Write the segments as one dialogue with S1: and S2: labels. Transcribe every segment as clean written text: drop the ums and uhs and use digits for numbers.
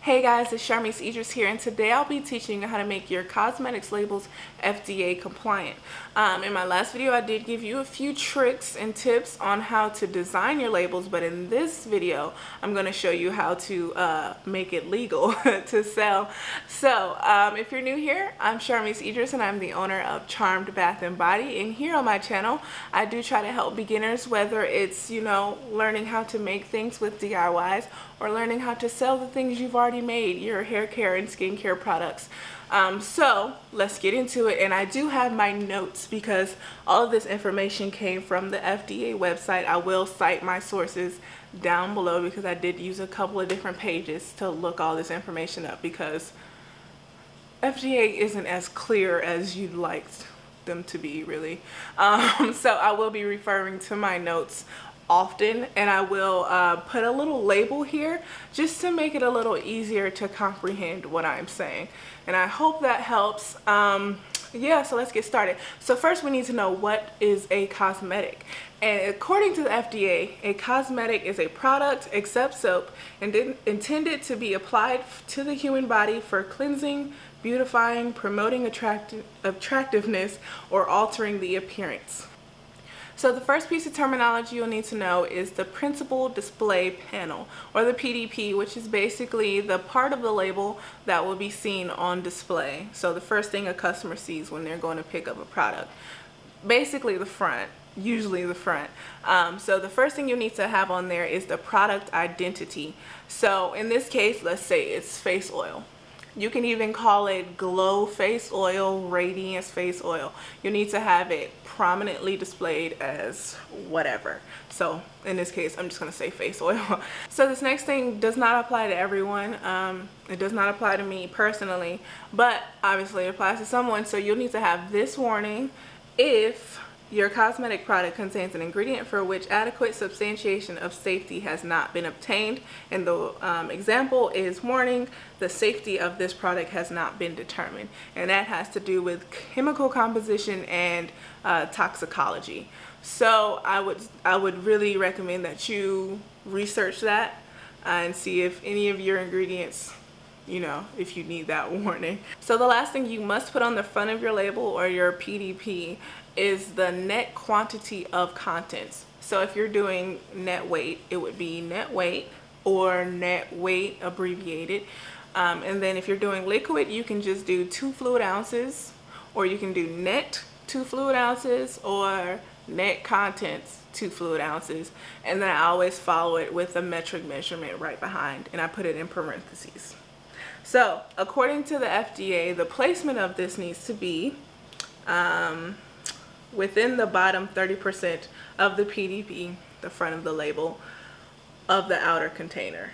S1: Hey guys, it's Sharmise Idris here, and today I'll be teaching you how to make your cosmetics labels FDA compliant. In my last video, I did give you a few tricks and tips on how to design your labels, but in this video, I'm going to show you how to make it legal to sell. So, if you're new here, I'm Sharmise Idris, and I'm the owner of Charmed Bath & Body, and here on my channel, I do try to help beginners, whether it's, learning how to make things with DIYs or learning how to sell the things you've already made, your hair care and skincare products. So let's get into it. And I do have my notes because all of this information came from the FDA website. I will cite my sources down below because I did use a couple of different pages to look all this information up because FDA isn't as clear as you'd like them to be, really. So I will be referring to my notes often, and I will put a little label here just to make it a little easier to comprehend what I'm saying, and I hope that helps. Yeah, so let's get started. So first we need to know what is a cosmetic, and according to the FDA, a cosmetic is a product except soap and intended to be applied to the human body for cleansing, beautifying, promoting attractiveness, or altering the appearance. So the first piece of terminology you'll need to know is the principal display panel, or the PDP, which is basically the part of the label that will be seen on display. So the first thing a customer sees when they're going to pick up a product. Basically the front, usually the front. So the first thing you need to have on there is the product identity. So in this case, let's say it's face oil. You can even call it Glow Face Oil, Radiance Face Oil. You need to have it prominently displayed as whatever. So in this case, I'm just going to say face oil. So this next thing does not apply to everyone. It does not apply to me personally, but obviously it applies to someone. So you'll need to have this warning: if your cosmetic product contains an ingredient for which adequate substantiation of safety has not been obtained. And the example is warning: the safety of this product has not been determined. And that has to do with chemical composition and toxicology. So I would really recommend that you research that and see if any of your ingredients, if you need that warning. So the last thing you must put on the front of your label or your PDP is the net quantity of contents. So if you're doing net weight, it would be net weight or net weight abbreviated. And then if you're doing liquid, you can just do 2 fluid ounces, or you can do net 2 fluid ounces, or net contents 2 fluid ounces. And then I always follow it with a metric measurement right behind, and I put it in parentheses. So according to the FDA, the placement of this needs to be within the bottom 30% of the PDP, the front of the label, of the outer container,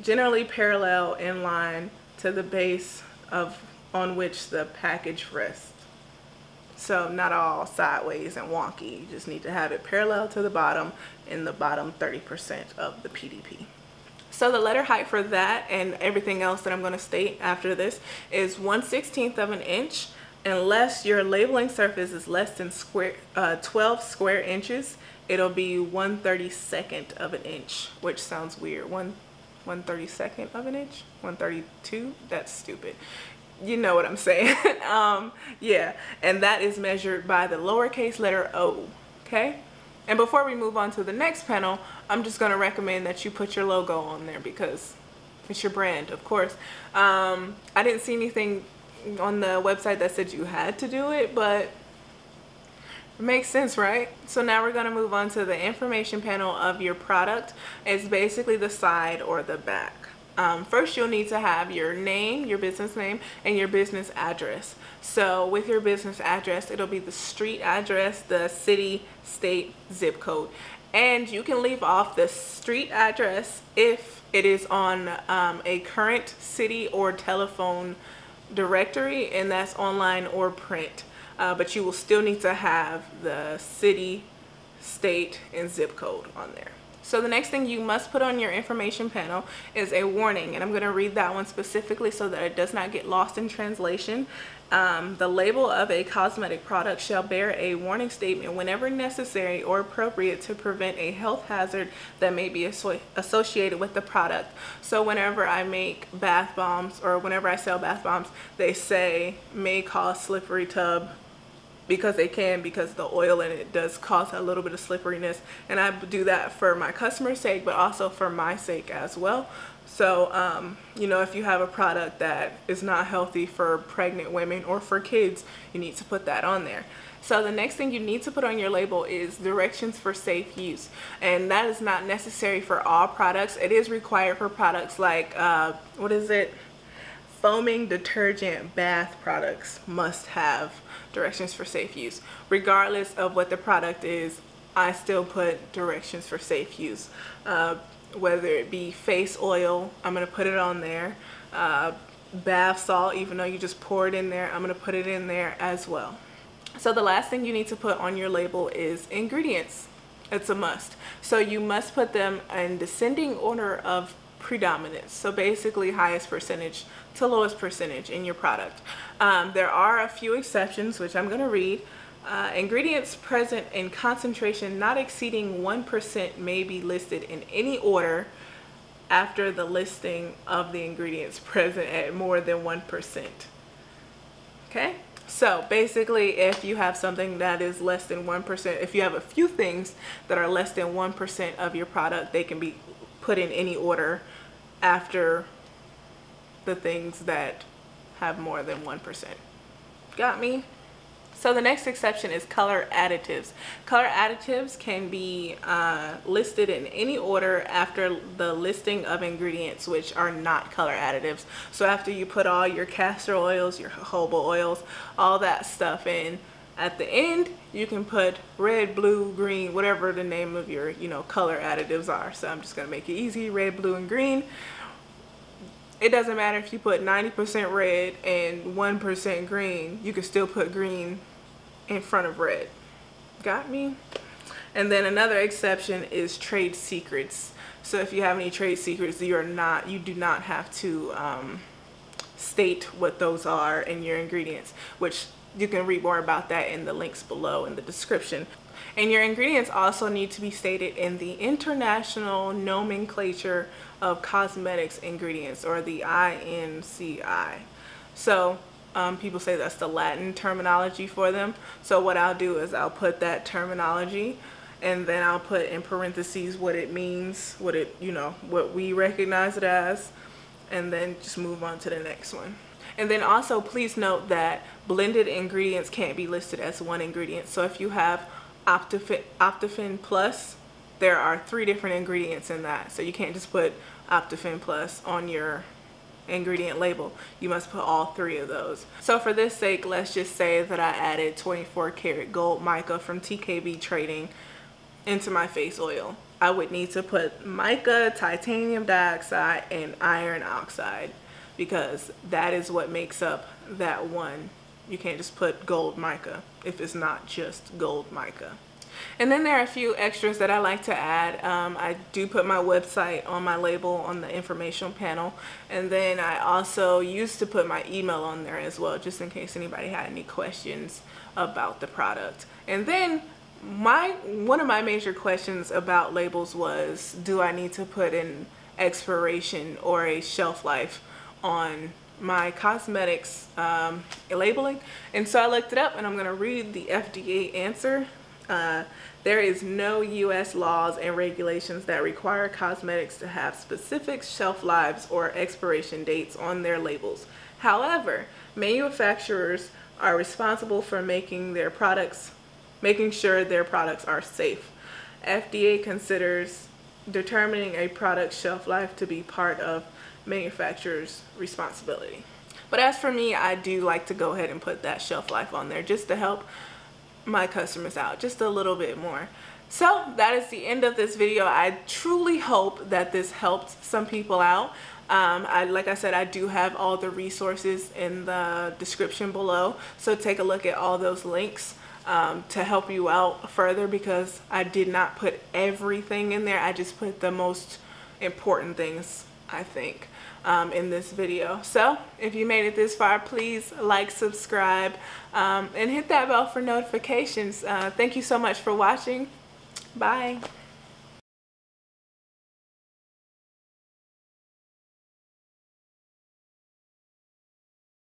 S1: generally parallel in line to the base on which the package rests. So not all sideways and wonky. You just need to have it parallel to the bottom in the bottom 30% of the PDP. So the letter height for that and everything else that I'm going to state after this is 1/16 of an inch. Unless your labeling surface is less than 12 square inches, it'll be 1/32 of an inch, which sounds weird. 1/32 of an inch? 1/32? That's stupid. You know what I'm saying. Yeah, and that is measured by the lowercase letter O, okay? And before we move on to the next panel, I'm just going to recommend that you put your logo on there because it's your brand, of course. I didn't see anything on the website that said you had to do it, but it makes sense, right? So now we're going to move on to the information panel of your product. It's basically the side or the back. First, you'll need to have your name, your business name, and your business address. So with your business address, it'll be the street address, the city, state, zip code. And you can leave off the street address if it is on a current city or telephone directory, and that's online or print. But you will still need to have the city, state, and zip code on there. So the next thing you must put on your information panel is a warning, and I'm going to read that one specifically so that it does not get lost in translation. The label of a cosmetic product shall bear a warning statement whenever necessary or appropriate to prevent a health hazard that may be associated with the product. So whenever I make bath bombs, or whenever I sell bath bombs, they say may cause slippery tub, because the oil in it does cause a little bit of slipperiness, and I do that for my customer's sake, but also for my sake as well. So you know, if you have a product that is not healthy for pregnant women or for kids, you need to put that on there. So the next thing you need to put on your label is directions for safe use, and that is not necessary for all products. It is required for products like what is it, foaming detergent bath products must have directions for safe use. Regardless of what the product is, I still put directions for safe use. Whether it be face oil, I'm going to put it on there. Bath salt, even though you just pour it in there, I'm going to put it in there as well. So the last thing you need to put on your label is ingredients. It's a must. So you must put them in descending order of predominance. So basically highest percentage to lowest percentage in your product. There are a few exceptions, which I'm going to read. Ingredients present in concentration not exceeding 1% may be listed in any order after the listing of the ingredients present at more than 1%. Okay? So basically, if you have something that is less than 1%, if you have a few things that are less than 1% of your product, they can be put in any order after the things that have more than 1%. Got me? So the next exception is color additives. Color additives can be listed in any order after the listing of ingredients which are not color additives. So after you put all your castor oils, your jojoba oils, all that stuff in, at the end you can put red, blue, green, whatever the name of your color additives are. So I'm just gonna make it easy: red, blue, and green. It doesn't matter if you put 90% red and 1% green, you can still put green in front of red. Got me? And then another exception is trade secrets. So if you have any trade secrets, you do not have to state what those are in your ingredients, which you can read more about that in the links below in the description. And your ingredients also need to be stated in the International Nomenclature of Cosmetics Ingredients, or the INCI. So people say that's the Latin terminology for them. So what I'll do is I'll put that terminology, and then I'll put in parentheses what it means, what we recognize it as, and then just move on to the next one. And then also please note that blended ingredients can't be listed as one ingredient. So if you have Optiphen Plus, there are 3 different ingredients in that. So you can't just put Optiphen Plus on your ingredient label. You must put all 3 of those. So for this sake, let's just say that I added 24 karat gold mica from TKB Trading into my face oil. I would need to put mica, titanium dioxide, and iron oxide, because that is what makes up that one. You can't just put gold mica if it's not just gold mica. And then there are a few extras that I like to add. I do put my website on my label on the information panel, and then I also used to put my email on there as well, just in case anybody had any questions about the product. And then one of my major questions about labels was, do I need to put an expiration or a shelf life on my cosmetics labeling? And so I looked it up, and I'm going to read the FDA answer. There is no U.S. laws and regulations that require cosmetics to have specific shelf lives or expiration dates on their labels. However, manufacturers are responsible for making sure their products are safe. FDA considers determining a product's shelf life to be part of manufacturer's responsibility. But as for me, I do like to go ahead and put that shelf life on there just to help my customers out just a little bit more. So that is the end of this video. I truly hope that this helped some people out. Like I said, I do have all the resources in the description below, so take a look at all those links. to help you out further, because I did not put everything in there. I just put the most important things, I think, in this video. So if you made it this far, please like, subscribe, and hit that bell for notifications. Thank you so much for watching. Bye.